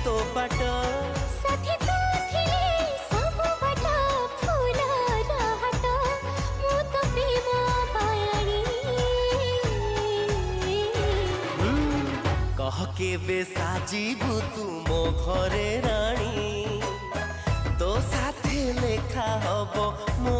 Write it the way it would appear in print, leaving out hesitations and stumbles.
तो बाट साथी तू थिले सब बाट फूल हाट मु तो प्रेम पायाणी कह के बे साजीबू तू मो घरे राणी तो साथे लेखा हब मो